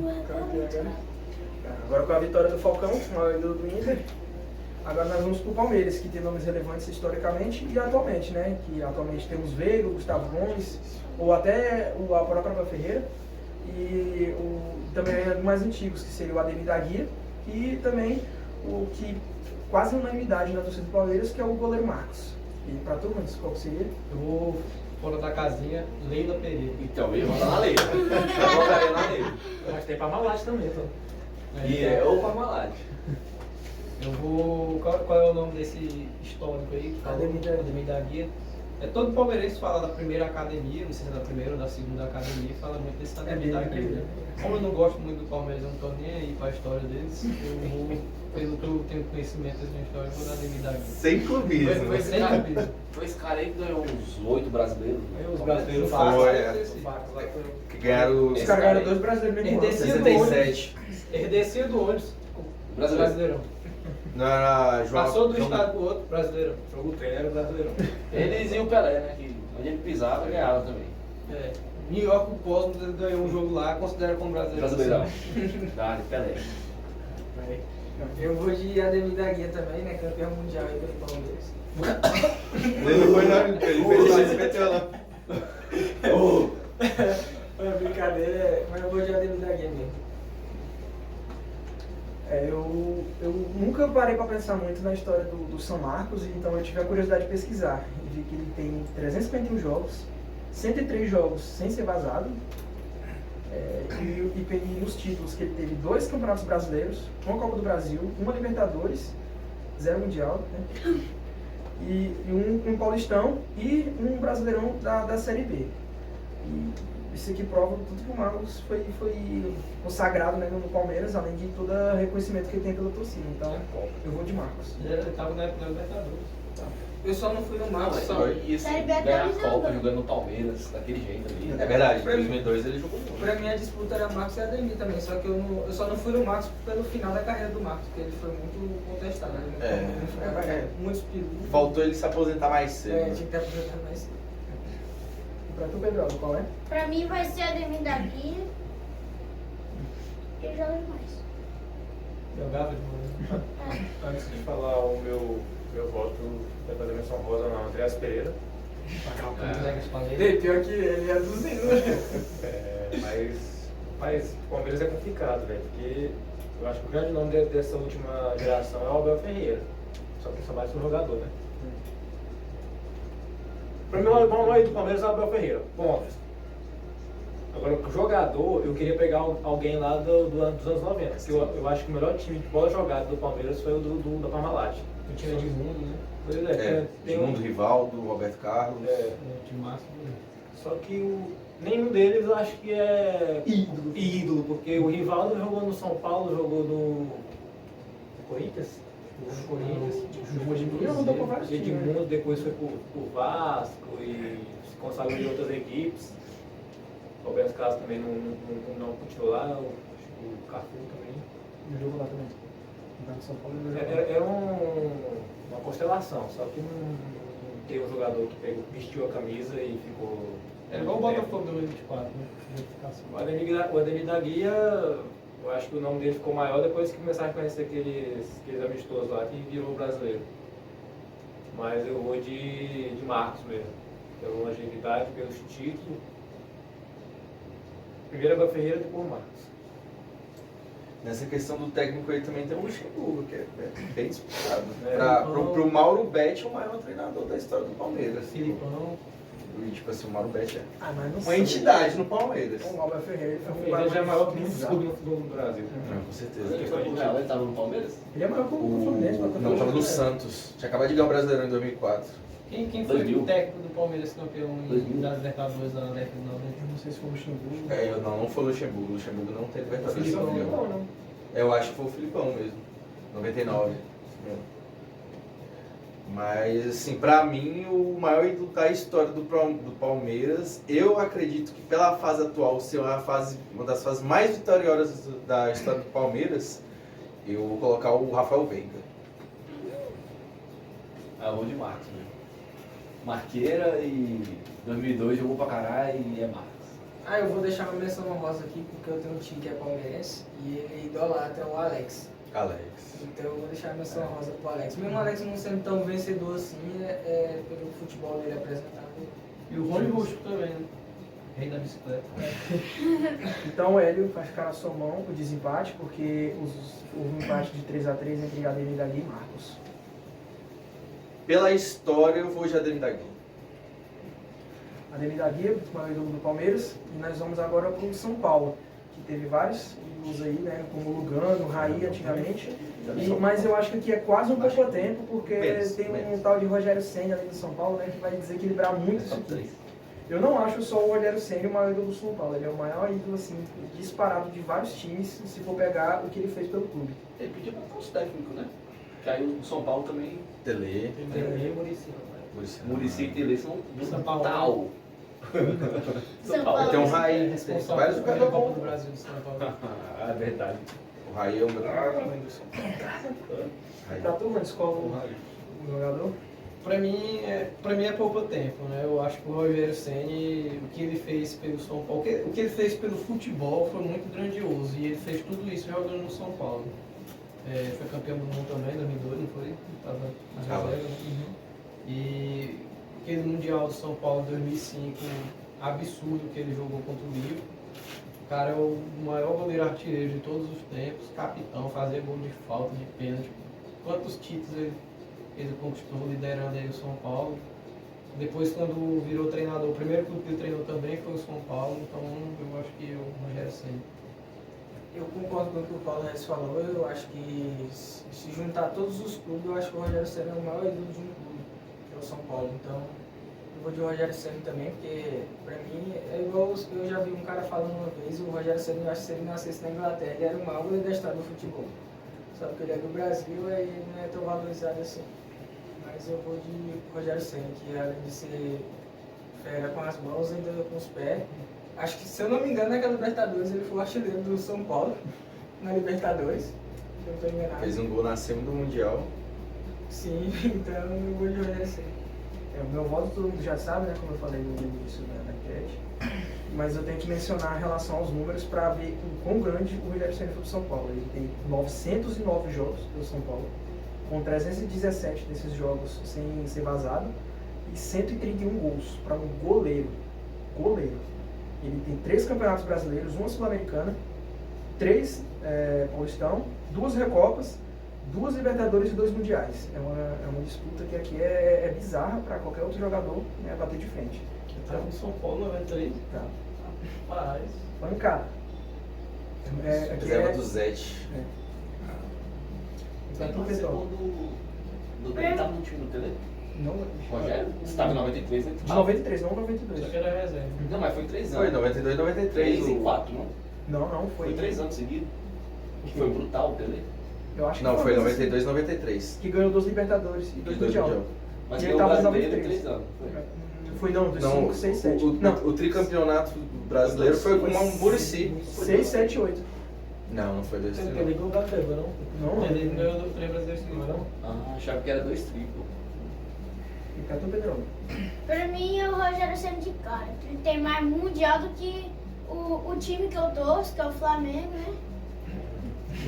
Ué, Bob, tchau. Agora com a vitória do Falcão, maior ídolo do Inter. Agora nós vamos pro Palmeiras, que tem nomes relevantes historicamente e atualmente, né? Que atualmente temos Veiga, Gustavo Gomes, ou até a própria Ferreira. E também mais antigos, que seria o Ademir da Guia. E também o que quase unanimidade na torcida do Palmeiras, que é o goleiro Marcos. E pra tu, Luiz, qual que seria? Eu vou fora da casinha, Leila Pereira. Então, ele volta na lei. Eu voltaria na lei. Mas tem pra Malate também, então. E é o Parmalat. Eu vou. Qual é o nome desse histórico aí? Ademir da Guia. Ademir da Guia. Todo palmeirense fala da primeira academia, não sei se é da primeira ou da segunda academia, fala muito desse Ademir da Guia, né? Como eu não gosto muito do Palmeiras, eu não tô nem aí pra história deles, eu vou, pelo que eu tenho conhecimento dessa história, eu vou dar Ademir da Guia. Sem clubismo. Foi esse cara aí que ganhou uns 8 brasileiros. Os brasileiros Foi, que ganharam Os caras ganharam 2 brasileiros mesmo ano. 67. Ele descia do ônibus, o brasileirão. Não era João. Passou do estado pro outro, brasileirão. Jogo treino era brasileiro. Eles e o Pelé, né? Que onde ele pisava, ganhava também. New York, o Cosmos, ele ganhou um jogo lá, considera como brasileiro. Brasileirão. Dá, Pelé. Eu vou de Ademir da Guia também, né? Campeão mundial aí pelo Palmeiras. Ele não foi não, ele fez isso e meteu lá. Foi uma brincadeira, mas eu vou de Ademir da Guia mesmo. Eu nunca parei para pensar muito na história do São Marcos, então eu tive a curiosidade de pesquisar. E vi que ele tem 351 jogos, 103 jogos sem ser vazado, e peguei nos títulos que ele teve 2 campeonatos brasileiros, uma Copa do Brasil, uma Libertadores, 0 Mundial, né? E um Paulistão e um Brasileirão da Série B. E isso aqui prova tudo que o Marcos foi consagrado, né, no Palmeiras, além de todo o reconhecimento que ele tem pela torcida. Então, eu vou de Marcos. Ele estava na época da Libertadores. Eu só não fui no Marcos. E assim, ganhar a Copa jogando no Palmeiras, daquele jeito ali. É verdade, em 2002 ele jogou muito. Pra mim a disputa era Marcos e Ademir também, só que eu só não fui no Marcos pelo final da carreira do Marcos, porque ele foi muito contestado. Né? Muitos perigos. Faltou ele se aposentar mais cedo. Tinha que ter aposentado mais cedo. Pra tu, Pedro, qual é? Pra mim vai ser Ademir da Guia. Ele joga demais. Jogava demais. Antes de falar o meu voto, vai fazer menção rosa na Andreas Pereira. Pior que ele é dos Mas o Palmeiras é complicado, velho, porque eu acho que o grande nome dessa última geração é o Abel Ferreira. Só que só mais um jogador, né? Pra mim, o bom do Palmeiras é o Abel Ferreira. Ponto. Agora, o jogador, eu queria pegar alguém lá dos anos 90. Porque eu acho que o melhor time de bola jogada do Palmeiras foi o da Parmalat. O time de mundo, né? Pois é. Edmundo, Rivaldo, Roberto Carlos. O time máximo. Só que nenhum deles eu acho que é ídolo, porque o Rivaldo jogou no São Paulo, jogou no Corinthians. Jogou de Edmundo depois foi pro Vasco e se consagrou em outras equipes. O Roberto Carlos também não continuou lá, o Cafu também. Ele jogou lá também. São Paulo, Era uma constelação, só que não tem um jogador que vestiu a camisa e ficou. É igual o Botafogo 2024, né? O Ademir da Guia, eu acho que o nome dele ficou maior depois que começaram a conhecer aqueles amistosos lá que virou brasileiro. Mas eu vou de Marcos mesmo, pela longevidade, pelos títulos. Primeiro Abel Ferreira, depois Marcos. Nessa questão do técnico aí também tem o Luxemburgo, que é bem disputado. Pro Mauro Betti, o maior treinador da história do Palmeiras. Filipão. E tipo assim, o Mauro Betti mas não uma sei. entidade no Palmeiras. O Albert Ferreira Ele já é maior que muitos clubes no Brasil. Com certeza. Ele estava no Palmeiras? Ele é maior que o Fluminense. Não, tava no Santos. Tinha acabado de ganhar o Brasileirão em 2004. Quem foi 2000. o técnico do Palmeiras campeão 2000. das Libertadores da década de 90? Não sei se foi o Luxemburgo. Não foi o Luxemburgo. O Luxemburgo não teve Libertadores Filipão, campeão. não. Eu acho que foi o Filipão mesmo. 99. Mas, assim, pra mim, o maior ídolo da história do Palmeiras, eu acredito que pela fase atual ser uma das fases mais vitoriosas da história do Palmeiras, eu vou colocar o Rafael Veiga. Eu vou de Marcos mesmo. Marqueira e 2002 jogou pra caralho e é Marcos. Eu vou deixar uma menção honrosa aqui, porque eu tenho um time que é palmeirense e ele idolatra o Alex. Então eu vou deixar a menção honrosa pro Alex. Mesmo o Alex não sendo tão vencedor assim, pelo futebol dele apresentado. E o Rony Rústico também, né? Rei da bicicleta. Então o Hélio vai ficar na sua mão o desempate, porque houve um empate de 3-3 entre Ademir da Guia e Marcos. Pela história, eu vou de Ademir da Guia. Ademir da Guia, o maior ídolo do Palmeiras, e nós vamos agora para o São Paulo, que teve vários ídolos aí, né, como Lugano, Raí antigamente, Mas eu acho que aqui é quase um pouco tempo, porque tem um menos. tal de Rogério Ceni ali no São Paulo, né, que vai desequilibrar muito isso aqui. Eu não acho só o Rogério Ceni o maior ídolo do São Paulo, ele é o maior ídolo, assim, disparado de vários times, se for pegar o que ele fez pelo clube. Ele podia botar os técnicos, né? Que aí o São Paulo também. Tele. Tem o Muricy. Muricy e Tele são São Paulo. tal. São Paulo. Tem um Raí, Responsável vários pela jogadores Copa bons. do Brasil do São Paulo. É verdade. O Raí é o melhor do São Paulo. Pra tu, Vandes, qual o jogador? Pra mim é pouco tempo, né? Eu acho que o Rogério Ceni, o que ele fez pelo São Paulo, o que ele fez pelo futebol foi muito grandioso e ele fez tudo isso jogando no São Paulo. Foi campeão do mundo também, em 2002, não foi? Tava na reserva, né? E aquele Mundial do São Paulo em 2005, absurdo que ele jogou contra o Rio. O cara é o maior goleiro artilheiro de todos os tempos, capitão, fazia gol de falta, de pênalti. Quantos títulos ele conquistou liderando aí o São Paulo. Depois, quando virou treinador, o primeiro clube que ele treinou também foi o São Paulo, então eu acho que o Rogério Ceni. Eu concordo com o que o Paulo Reis falou, eu acho que se juntar todos os clubes, eu acho que o Rogério Ceni é o maior ídolo de um clube, que é o São Paulo. Então, eu vou de Rogério Ceni também, porque pra mim é igual eu já vi um cara falando uma vez, o Rogério Ceni, eu acho que se ele nascesse na Inglaterra, ele era o maior goleiro da história do futebol. Só que ele é do Brasil, aí ele não é tão valorizado assim. Mas eu vou de Rogério Ceni, que além de ser fera com as mãos, ainda com os pés. Acho que, se eu não me engano, naquela Libertadores ele foi o artilheiro do São Paulo, na Libertadores, se eu não estou enganado. Fez um gol na semi do Mundial. Sim, então eu vou de Rogério Ceni. O meu voto todo mundo já sabe, né, como eu falei no início da enquete. Mas eu tenho que mencionar em relação aos números para ver o quão grande o Rogério Ceni foi do São Paulo. Ele tem 909 jogos pelo São Paulo, com 317 desses jogos sem ser vazado e 131 gols para um goleiro. Ele tem 3 campeonatos brasileiros, 1 sul-americana, 3 paulistão, 2 recopas, 2 Libertadores e 2 mundiais. É uma disputa que aqui é bizarra para qualquer outro jogador, né, bater de frente. Tá no São Paulo 93. Tá. Rapaz. Pancada. Aqui Reserva do Zete. Então, Quem participou do Tele tava no time do Tele? Não, Rogério? Você tava em 93, né? de 93, não Só 92. que era reserva. Não, mas foi 3 Foi anos. 92, 93. 3 e 4, não? Não, Foi 3 anos seguidos. Que foi brutal o Tele. Eu acho que Não, foi uma 92, 93. que ganhou 2 Libertadores e 2 Os dois Mundial. Mundial. Mas E ganhou ele o tava em brasileiro em 93. 3 anos. Foi. Foi não, dos Não, 5, 6, 7. o Não, tricampeonato brasileiro foi com o Muricy. 6, 7, 8. Não foi desse Ele não. ligou o Gateba, não? Não, Ele ganhou do trem brasileiro seguido, não? Ah, achava que era 2 triplos. Ricardo Pedrão. Pra mim é o Rogério Ceni de cara. Ele tem mais mundial do que o time que eu torço, que é o Flamengo, né?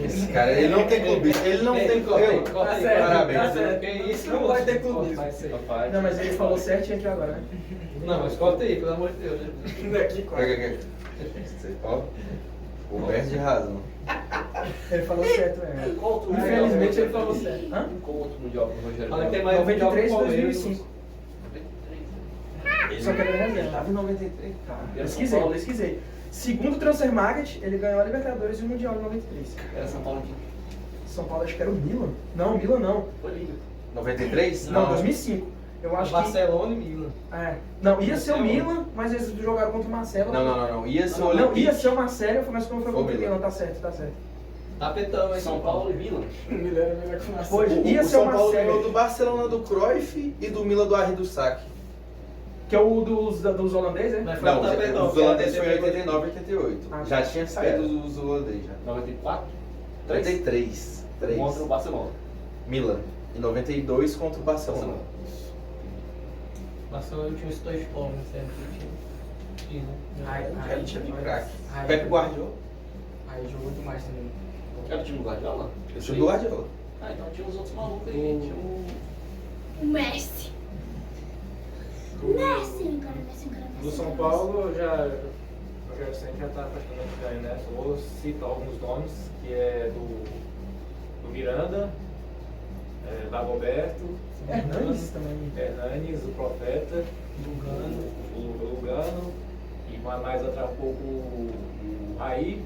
Esse cara, ele não tem clubismo. Ele não tem clubismo. Corta aí, Parabéns. tá certo. Que isso, Não vai ter clubismo. Corta isso aí. Rapaz. Não, mas ele falou certinho aqui agora, né? Não, mas corta aí, pelo amor de Deus. né? Daqui, Você fala? O Berto de razão. Ele falou certo, né? Qual outro Infelizmente ele falou certo. Hã? Qual outro mundial pro Rogério? Olha, tem ganhou? mais 93 e mundial que o Palmeiras. 2005. 93. Só que ele era reserva. Tava em 93, cara. Pesquisei. Segundo o Transfer Market, ele ganhou a Libertadores e o Mundial em 93. Era São Paulo aqui. São Paulo, acho que era o Milan. Não, o Milan não. Foi lindo. 93? Não, 2005. Eu acho que... Barcelona e Milan. Não, ia ser o Barcelona. Milan, mas eles jogaram contra o Marcelo. Não. Ia ser o Não, Olympique. ia ser o Marcelo, mas como foi Foi o contra o Milan. Milan, tá certo. Tapetão, hein? São Paulo e Milan. O Milan era melhor que o Marcelo. Foi, ia O ser o São Paulo ganhou do Marcelo, Barcelona do Cruyff e do Milan do Arrido Sacchi. que é o dos holandeses, né? Mas foi Não, o tapetão. os holandeses foi em 89, 88. Ah, Já tinha saído os holandeses já. 94. 93. Contra o Barcelona. Milan. Em 92 contra o Barcelona. Barcelona tinha os dois povos, sempre. Tinha, né? Ele tinha de craque. Aí- Pepe Guardiola. Aí jogou demais também. Era o time do Guardiola? Eu sou do Guardiola. Ah, então tinha os outros malucos aí. Tinha O Messi. Messi, cara, Messi, cara. Do São Paulo, o Rogério Ceni já está praticamente ganhando, né? Vou citar alguns nomes, que é do Miranda, Dagoberto, Hernandes também. Hernanes, o Profeta, o Lugano, e mais atrás um pouco o Raí,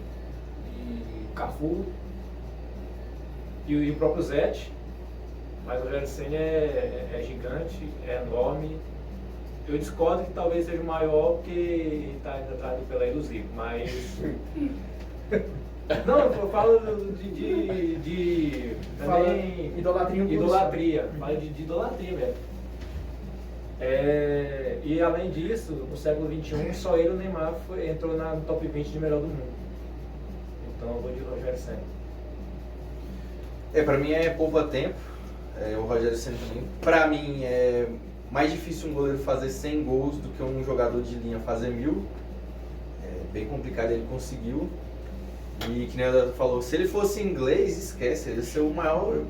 e o Cafu, e o próprio Zete, mas o Rogério Ceni é gigante, é enorme. Eu discordo que talvez seja o maior porque ainda está do Pelé e do Zico, mas... Não, eu falo de também idolatria, falo de idolatria mesmo. E além disso, no século XXI, só ele e o Neymar entrou no top 20 de melhor do mundo. Então eu vou de Rogério Ceni. Pra mim é poupa tempo, o Rogério Ceni também. Pra mim é mais difícil um goleiro fazer 100 gols do que um jogador de linha fazer 1000. É bem complicado, ele conseguiu. E que nem o Eduardo falou, se ele fosse inglês, esquece, ele ia ser o maior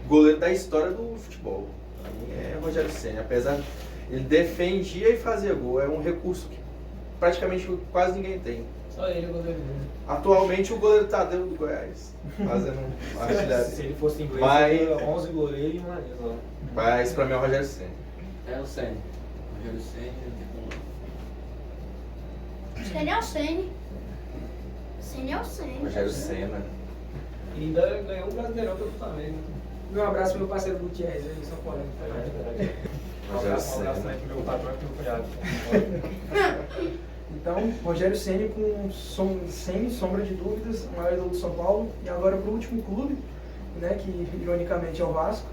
goleiro da história do futebol. Pra mim é Rogério Ceni, apesar de ele defendia e fazia gol, é um recurso que praticamente quase ninguém tem. Só ele, o goleiro. Atualmente o goleiro Tadeu do Goiás, fazendo artilharia. Se ele fosse inglês, Mas- seria 11 goleiros e um nariz lá. Mas pra mim é o Rogério Ceni. É o Ceni. Rogério Ceni, não tem como não. Ceni é o Ceni. Ceni é o Ceni. Rogério Ceni. E ainda ganhou o Brasileirão pelo Flamengo. Meu abraço pro meu parceiro Gutierrez, eles são polêmicos. Um abraço aí pro meu patrão e pro meu cunhado. Então, Rogério Ceni sem sombra de dúvidas, o maior ídolo do São Paulo. E agora para o último clube, né, que ironicamente é o Vasco,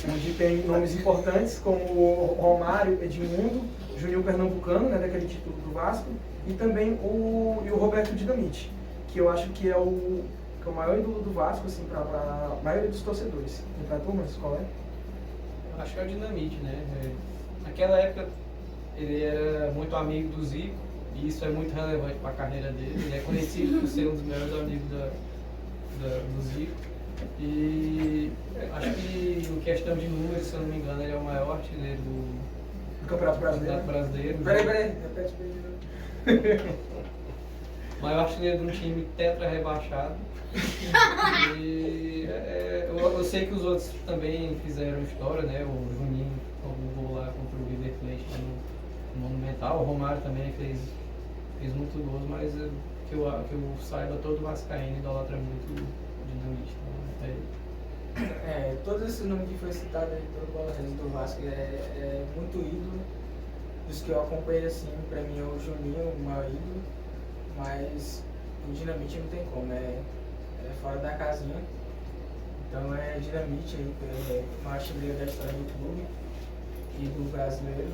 onde tem nomes importantes como o Romário, Edmundo, Juninho Pernambucano, né, daquele título do Vasco, e também o Roberto Dinamite, que eu acho que é o maior ídolo do Vasco, assim, para a maioria dos torcedores. E para a turma, qual é? Eu acho que é o Dinamite, né? Naquela época ele era muito amigo do Zico, e isso é muito relevante para a carreira dele. Ele é conhecido por ser um dos melhores amigos do Zico. E acho que em questão de números, se eu não me engano, ele é o maior artilheiro Do Campeonato Brasileiro. Peraí. Repete bem. Maior artilheiro de um time tetra rebaixado. E eu sei que os outros também fizeram história, né? O Juninho, o gol lá contra o River Plate no Monumental. O Romário também fez muitos gols, mas que eu saiba, todo vascaíno idolatra muito o Dinamite. Todos esses nomes que foi citado aí pelo Bolas do Vasco é muito ídolo. Dos que eu acompanhei assim, pra mim é o Juninho, o maior ídolo, mas o Dinamite não tem como, é fora da casinha. Então é Dinamite aí, o maior artilheiro da história do clube e do brasileiro.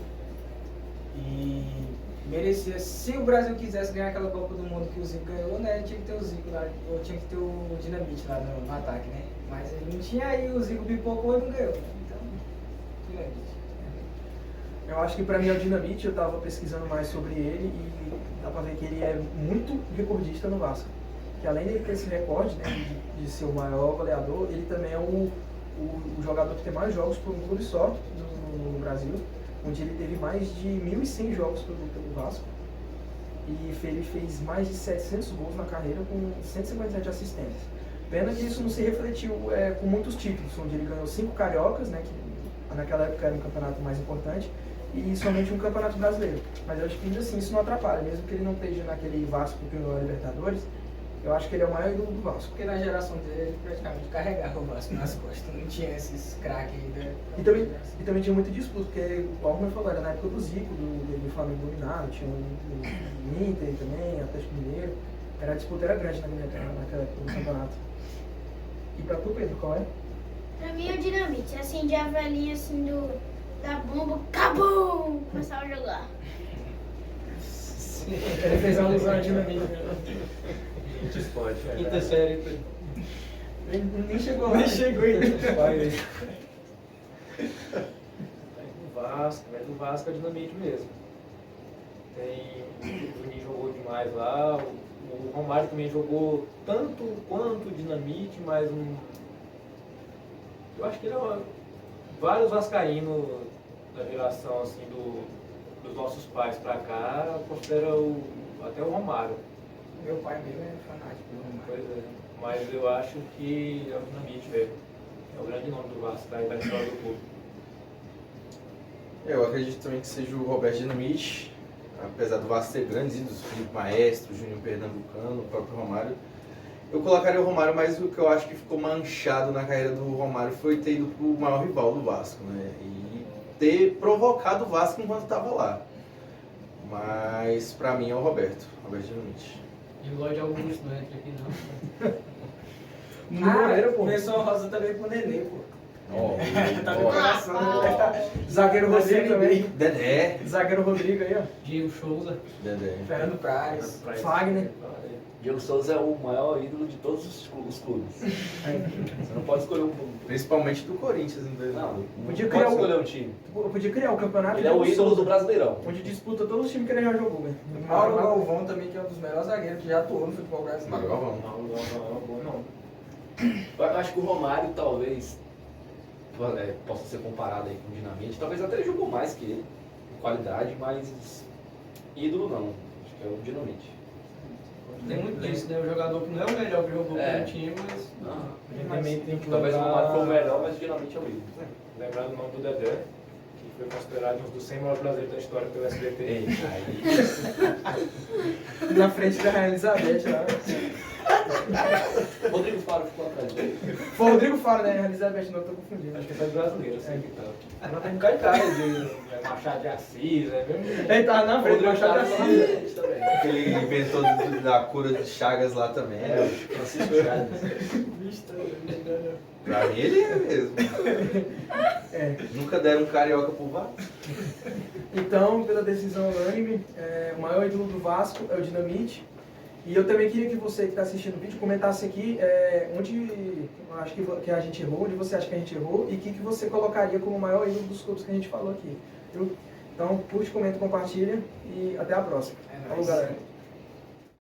E merecia, se o Brasil quisesse ganhar aquela Copa do Mundo que o Zico ganhou, né, tinha que ter o Zico lá, ou tinha que ter o Dinamite lá no ataque, né? Mas ele não tinha, aí o Zico pipocou e não ganhou, né? Então, Dinamite. Eu acho que pra mim é o Dinamite, eu tava pesquisando mais sobre ele e dá pra ver que ele é muito recordista no Vasco. Que além dele ter esse recorde, né, de ser o maior goleador, ele também é o jogador que tem mais jogos por um clube só no Brasil, onde ele teve mais de 1.100 jogos pelo Vasco. E ele fez mais de 700 gols na carreira com 157 assistências. Pena que isso não se refletiu com muitos títulos, onde ele ganhou 5 cariocas, né, que naquela época era um campeonato mais importante, e somente um campeonato brasileiro. Mas eu acho que ainda assim isso não atrapalha, mesmo que ele não esteja naquele Vasco que ganhou a Libertadores, eu acho que ele é o maior ídolo do Vasco. Porque na geração dele ele praticamente carregava o Vasco nas costas, não tinha esses craques ainda. E também tinha muito disputa, porque o Almer falou, era na época do Zico, do Flamengo dominado, tinha o Inter também, o Atlético Mineiro, a disputa era grande naquela época do campeonato. E pra tu, Pedro, qual é? Pra mim é o Dinamite, assim, a velhinha assim da bomba, cabum! Começava a jogar. Ele fez a alusão à Dinamite. Quinta série. Nem chegou lá. Nem chegou ainda. Do Vasco é Dinamite mesmo. O Juninho jogou demais lá, o Romário também jogou tanto quanto o Dinamite, mas eu acho que vários vascaínos da geração assim, dos nossos pais pra cá consideram até o Romário. Meu pai mesmo é fanático do Romário. Pois é, mas eu acho que é o Dinamite, velho. É o grande nome do Vasco, da história do clube. Eu acredito também que seja o Roberto Dinamite, apesar do Vasco ter grandes ídolos, Felipe Maestro, Juninho Pernambucano, o próprio Romário. Eu colocaria o Romário, mas o que eu acho que ficou manchado na carreira do Romário foi ter ido pro maior rival do Vasco, né? E ter provocado o Vasco enquanto estava lá. Mas pra mim é o Roberto Dinamite. E o Lloyd Augusto não entra aqui não. Moreira, pô. Menção rosa também pro Nenê, pô. Tá no Ó, coração, né? Zagueiro Rodrigo também. Dedé. Zagueiro Rodrigo aí, ó. Diego Souza. Dedé. Fernando Praz. Fagner. Diego Souza é o maior ídolo de todos os clubes. Você não pode escolher um clube. Principalmente do Corinthians, Não, Podia não criar pode um- escolher um time. Eu podia criar o campeonato. Ele é o Diego ídolo Souza, do Brasileirão. onde disputa todos os times que ele já jogou, velho. Mauro Galvão também, que é um dos melhores zagueiros que já atuou no futebol brasileiro. Mário Galvão. Não. Eu acho que o Romário talvez possa ser comparado aí com o Dinamite. Talvez até ele jogou mais que ele, em qualidade, mas ídolo não. Acho que é o Dinamite. Tem muito disso, né? O jogador que não é o melhor que jogou É. pelo time, mas. Não. Também tem que Talvez o Romário foi o lembrar, melhor, mas o Dinamite é o ídolo. lembrar do nome do Dedé, que foi considerado um dos 100 maiores brasileiros da história pelo SBT. Eita, aí. Na frente da Rainha Elizabeth lá. Rodrigo Faro ficou atrás dele. Foi o Rodrigo Faro, né? Elizabeth, não, eu tô confundindo. Acho que é só de brasileiro, assim, que tá. Ela tem um cara de Machado de Assis, né? Mesmo. Ele tava na frente, Rodrigo Machado Faro de ficou Assis. na frente também. Ele inventou da cura de Chagas lá também. É, o Francisco Chagas. Pra mim ele é mesmo. É. Nunca deram um carioca pro Vasco. Então, pela decisão unânime, o maior ídolo do Vasco é o Dinamite. E eu também queria que você que está assistindo o vídeo comentasse aqui onde eu acho que a gente errou, onde você acha que a gente errou e o que você colocaria como o maior ídolo dos clubes que a gente falou aqui. Viu? Então, curte, comenta, compartilha e até a próxima. É Falou, nóis. galera.